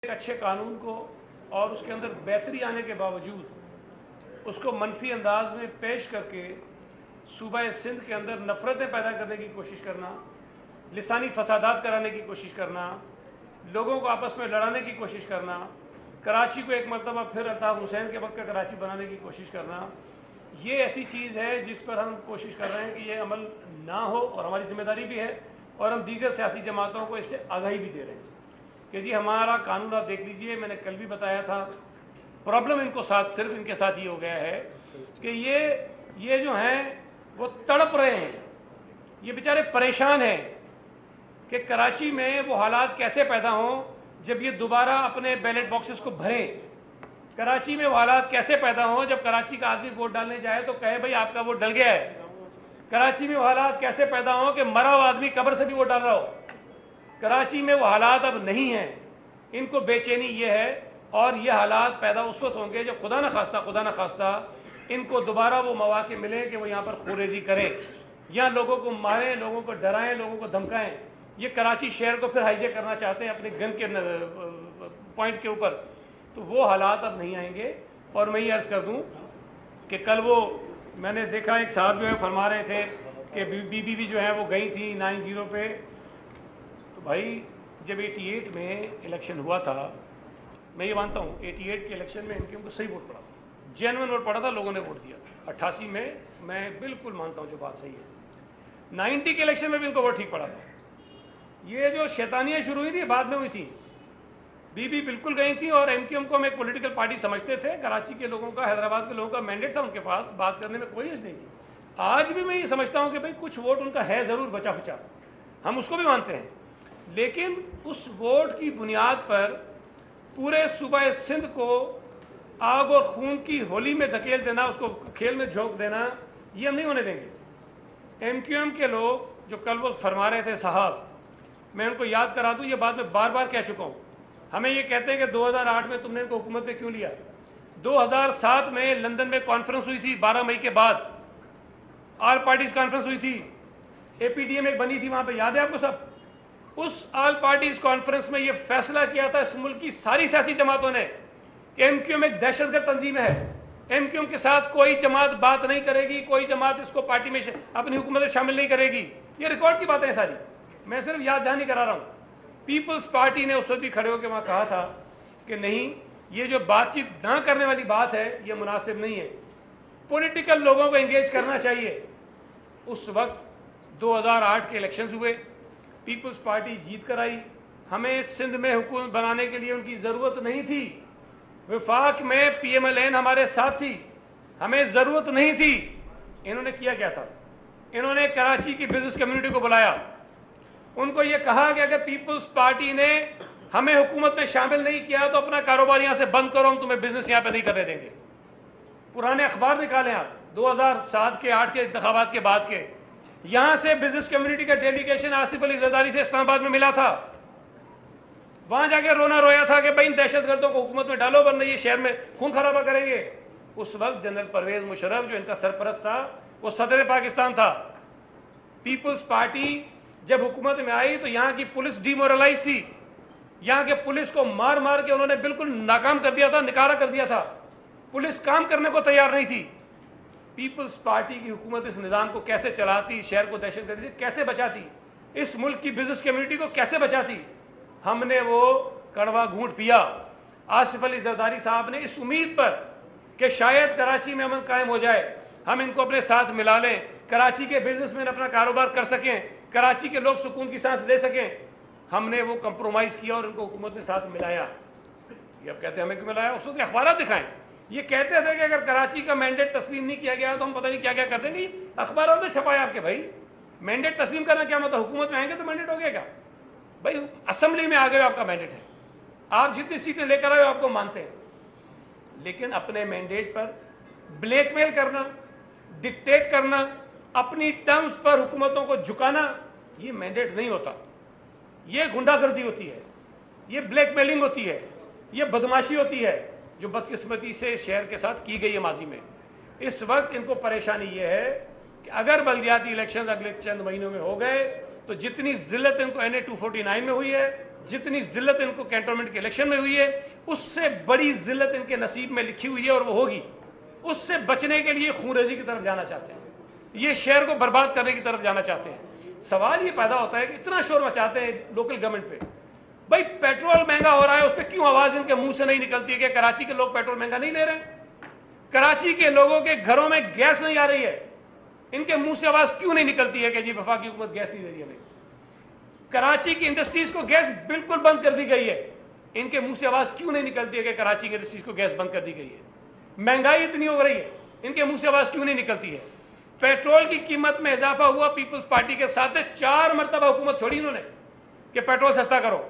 ایک اچھے قانون کو اور اس کے اندر بہتری آنے کے باوجود اس کو منفی انداز میں پیش کر کے صوبہ سندھ کے اندر نفرتیں پیدا کرنے کی کوشش کرنا، لسانی فسادات کرانے کی کوشش کرنا، لوگوں کو آپس میں لڑانے کی کوشش کرنا، کراچی کو ایک مرتبہ پھر الطاف حسین کے وقت کا کراچی بنانے کی کوشش کرنا، یہ ایسی چیز ہے جس پر ہم کوشش کر رہے ہیں کہ یہ عمل نہ ہو، اور ہماری ذمہ داری بھی ہے، اور ہم دیگر سیاسی جماعتوں کو اس سے آگاہی بھی دے رہے ہیں کہ جی ہمارا قانون آپ دیکھ لیجئے. میں نے کل بھی بتایا تھا، پرابلم ان کو ساتھ صرف ان کے ساتھ یہ ہو گیا ہے کہ یہ جو ہیں وہ تڑپ رہے ہیں، یہ بیچارے پریشان ہیں کہ کراچی میں وہ حالات کیسے پیدا ہوں جب یہ دوبارہ اپنے بیلٹ باکسز کو بھریں. کراچی میں وہ حالات کیسے پیدا ہوں جب کراچی کا آدمی ووٹ ڈالنے جائے تو کہے بھائی آپ کا ووٹ ڈل گیا ہے. کراچی میں وہ حالات کیسے پیدا ہوں کہ مرا ہوا آدمی قبر سے بھی ووٹ ڈال رہا ہو. کراچی میں وہ حالات اب نہیں ہیں. ان کو بے چینی یہ ہے، اور یہ حالات پیدا اس وقت ہوں گے جب خدا نہ خواستہ ان کو دوبارہ وہ مواقع ملیں کہ وہ یہاں پر خوریزی کریں، یا لوگوں کو ماریں، لوگوں کو ڈرائیں، لوگوں کو دھمکائیں. یہ کراچی شہر کو پھر ہائیجیک کرنا چاہتے ہیں اپنے گن کے پوائنٹ کے اوپر. تو وہ حالات اب نہیں آئیں گے. اور میں یہ عرض کر دوں کہ کل وہ میں نے دیکھا ایک صاحب جو ہے فرما رہے تھے کہ بی بی جو ہے وہ گئی تھی 90 پہ. تو بھائی جب 88 میں الیکشن ہوا تھا، میں یہ مانتا ہوں 88 کے الیکشن میں ان کو صحیح ووٹ پڑا تھا، جینوئن ووٹ پڑا تھا، لوگوں نے ووٹ دیا تھا. 88 میں بالکل مانتا ہوں جو بات صحیح ہے. 90 کے الیکشن میں بھی ان کو ووٹ ٹھیک پڑا تھا. یہ جو شیطانیاں شروع ہوئی تھی بعد میں ہوئی تھی. بی بالکل گئی تھی، اور ایم کیو ایم کو ہم ایک پولیٹیکل پارٹی سمجھتے تھے. کراچی کے لوگوں کا، حیدرآباد کے لوگوں کا مینڈیٹ تھا ان کے پاس، بات کرنے میں کوئی حرج نہیں تھی. آج بھی میں یہ سمجھتا ہوں کہ بھائی کچھ ووٹ ان کا ہے ضرور بچا کھچا، ہم اس کو بھی مانتے ہیں، لیکن اس ووٹ کی بنیاد پر پورے صوبہ سندھ کو آگ اور خون کی ہولی میں دھکیل دینا، اس کو کھیل میں جھونک دینا، یہ ہم نہیں ہونے دیں گے. ایم کیو ایم کے لوگ جو کل وہ فرما رہے تھے صاحب، میں ان کو یاد کرا دوں، یہ بات میں بار بار کہہ چکا ہوں. ہمیں یہ کہتے ہیں کہ 2008 میں تم نے ان کو حکومت پہ کیوں لیا. 2007 میں لندن میں کانفرنس ہوئی تھی 12 مئی کے بعد، آل پارٹیز کانفرنس ہوئی تھی، اے پی ڈی ایم ایک بنی تھی وہاں پہ، یاد ہے آپ کو سب؟ اس آل پارٹیز کانفرنس میں یہ فیصلہ کیا تھا اس ملک کی ساری سیاسی جماعتوں نے کہ ایم کیو ایم ایک دہشت گرد تنظیم ہے. ایم کیو ایم کے ساتھ کوئی جماعت بات نہیں کرے گی، کوئی جماعت اس کو پارٹی میں اپنی حکومت میں شامل نہیں کرے گی. یہ ریکارڈ کی باتیں ہیں ساری، میں صرف یاد دہانی کرا رہا ہوں. پیپلز پارٹی نے اس وقت بھی کھڑے ہو کے وہاں کہا تھا کہ نہیں، یہ جو بات چیت نہ کرنے والی بات ہے یہ مناسب نہیں ہے، پولیٹیکل لوگوں کو انگیج کرنا چاہیے. اس وقت 2008 کے الیکشنز ہوئے، پیپلز پارٹی جیت کر آئی. ہمیں سندھ میں حکومت بنانے کے لیے ان کی ضرورت نہیں تھی. وفاق میں پی ایم ایل این ہمارے ساتھ تھی، ہمیں ضرورت نہیں تھی. انہوں نے کیا تھا؟ انہوں نے کراچی کی بزنس کمیونٹی کو بلایا، ان کو یہ کہا کہ اگر پیپلز پارٹی نے ہمیں حکومت میں شامل نہیں کیا تو اپنا کاروبار یہاں سے بند کرو، ہم تمہیں بزنس یہاں پہ نہیں کرنے دیں گے. پرانے اخبار نکالیں آپ، 2007 کے 8 کے انتخابات کے بعد کے، یہاں سے بزنس کمیونٹی کا ڈیلیگیشن آصف علی زرداری سے اسلام آباد میں ملا تھا. وہاں جا کے رونا رویا تھا کہ بھائی ان دہشت گردوں کو حکومت میں ڈالو ورنہ یہ شہر میں خون خرابہ کریں گے. اس وقت جنرل پرویز مشرف جو ان کا سرپرست تھا وہ صدر پاکستان تھا. پیپلز پارٹی جب حکومت میں آئی تو یہاں کی پولیس ڈی مورلائز تھی، یہاں کے پولیس کو مار مار کے انہوں نے بالکل ناکام کر دیا تھا، نکارہ کر دیا تھا. پولیس کام کرنے کو تیار نہیں تھی. پیپلز پارٹی کی حکومت اس نظام کو کیسے چلاتی، شہر کو دہشت گردی کیسے بچاتی، اس ملک کی بزنس کمیونٹی کو کیسے بچاتی. ہم نے وہ کڑوا گھونٹ پیا. آصف علی زرداری صاحب نے اس امید پر کہ شاید کراچی میں امن قائم ہو جائے، ہم ان کو اپنے ساتھ ملا لیں، کراچی کے بزنس مین اپنا کاروبار کر سکیں، کراچی کے لوگ سکون کی سانس لے سکیں، ہم نے وہ کمپرومائز کیا اور ان کو حکومت کے ساتھ ملایا. یہ اب کہتے ہیں ہمیں کیوں ملایا؟ اس وقت اخبارات دکھائیں. یہ کہتے تھے کہ اگر کراچی کا مینڈیٹ تسلیم نہیں کیا گیا تو ہم پتہ نہیں کیا کیا کر دیں گے. اخبارات میں چھپایا آپ کے بھائی مینڈیٹ تسلیم کرنا کیا مطلب؟ حکومت میں آئیں گے تو مینڈیٹ ہو گیا کیا؟ بھائی اسمبلی میں آ گئے آپ کا مینڈیٹ ہے، آپ جتنی سیٹیں لے کر آئے آپ کو مانتے ہیں، لیکن اپنے مینڈیٹ پر بلیک میل کرنا، ڈکٹیٹ کرنا، اپنی ٹرمز پر حکومتوں کو جھکانا، یہ مینڈیٹ نہیں ہوتا. یہ گنڈا گردی ہوتی ہے، یہ بلیک میلنگ ہوتی ہے، یہ بدماشی ہوتی ہے جو بدقسمتی سے شہر کے ساتھ کی گئی ہے ماضی میں. اس وقت ان کو پریشانی یہ ہے کہ اگر بلدیاتی الیکشن اگلے چند مہینوں میں ہو گئے تو جتنی ذلت ان کو NA 249 میں ہوئی ہے جتنی ذلت ان کو کینٹونمنٹ کے الیکشن میں ہوئی ہے اس سے بڑی ذلت ان کے نصیب میں لکھی ہوئی ہے اور وہ ہوگی. اس سے بچنے کے لیے خونریزی کی طرف جانا چاہتے ہیں, یہ شہر کو برباد کرنے کی طرف جانا چاہتے ہیں. سوال یہ پیدا ہوتا ہے کہ اتنا شور مچاتے ہیں لوکل گورنمنٹ پہ, بھائی پیٹرول مہنگا ہو رہا ہے اس پہ کیوں آواز ان کے منہ سے نہیں نکلتی ہے کہ کراچی کے لوگ پیٹرول مہنگا نہیں لے رہے ہیں؟ کراچی کے لوگوں کے گھروں میں گیس نہیں آ رہی ہے, ان کے منہ سے آواز کیوں نہیں نکلتی ہے کہ جی وفاقی حکومت گیس نہیں دے رہی ہمیں؟ کراچی کی انڈسٹریز کو گیس بالکل بند کر دی گئی ہے, ان کے منہ سے آواز کیوں نہیں نکلتی ہے کہ کراچی کی انڈسٹریز کو گیس بند کر دی گئی ہے؟ مہنگائی اتنی ہو رہی ہے, ان کے منہ سے آواز کیوں نہیں نکلتی ہے؟ پیٹرول کی قیمت میں اضافہ ہوا, پیپلز پارٹی کے ساتھ 4 مرتبہ حکومت چھوڑی انہوں نے کہ پیٹرول سستا کرو,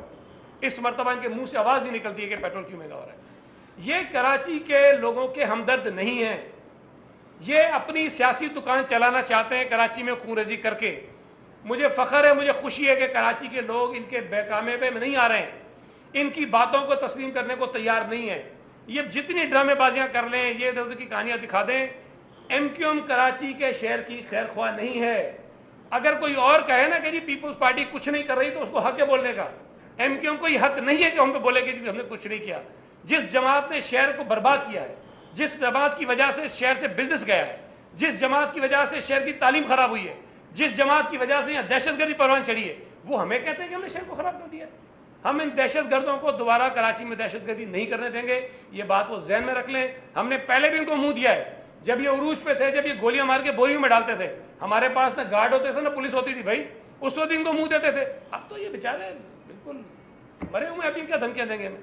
اس مرتبہ ان کے منہ سے آواز نہیں نکلتی ہے کہ پیٹرول کیوں مہنگا ہو رہا ہے. یہ کراچی کے لوگوں کے ہمدرد نہیں ہیں, یہ اپنی سیاسی دکان چلانا چاہتے ہیں کراچی میں خونریزی کر کے. مجھے فخر ہے, مجھے خوشی ہے کہ کراچی کے لوگ ان کے بہکامے پہ نہیں آ رہے ہیں, ان کی باتوں کو تسلیم کرنے کو تیار نہیں ہے. یہ جتنی ڈرامے بازیاں کر لیں, یہ ادھر ادھر کی کہانیاں دکھا دیں, ایم کیو ایم کراچی کے شہر کی خیر خواہ نہیں ہے. اگر کوئی اور کہے نا کہ جی پیپلز پارٹی کچھ نہیں کر رہی تو اس کو حق ہے بولنے کا. ایم کیو ایم کو یہ حق نہیں ہے کہ ہم پہ بولے کہ ہم نے کچھ نہیں کیا. جس جماعت نے شہر کو برباد کیا ہے, جس جماعت کی وجہ سے شہر سے بزنس گیا ہے, جس جماعت کی وجہ سے شہر کی تعلیم خراب ہوئی ہے, جس جماعت کی وجہ سے یہاں دہشت گردی پروان چڑھی ہے, وہ ہمیں کہتے ہیں کہ ہم نے شہر کو خراب کر دیا. ہم ان دہشت گردوں کو دوبارہ کراچی میں دہشت گردی نہیں کرنے دیں گے, یہ بات وہ ذہن میں رکھ لیں. ہم نے پہلے بھی ان کو منہ دیا ہے, جب یہ عروج پہ تھے, جب یہ گولیاں مار کے بوریوں میں ڈالتے تھے, ہمارے پاس نہ گارڈ ہوتے تھے نہ پولیس ہوتی تھی بھائی, اس وقت ان کو منہ دیتے تھے. اب تو یہ بیچارے بالکل مرے ہوئے, ابھی کیا دھمکیاں دیں گے ہمیں؟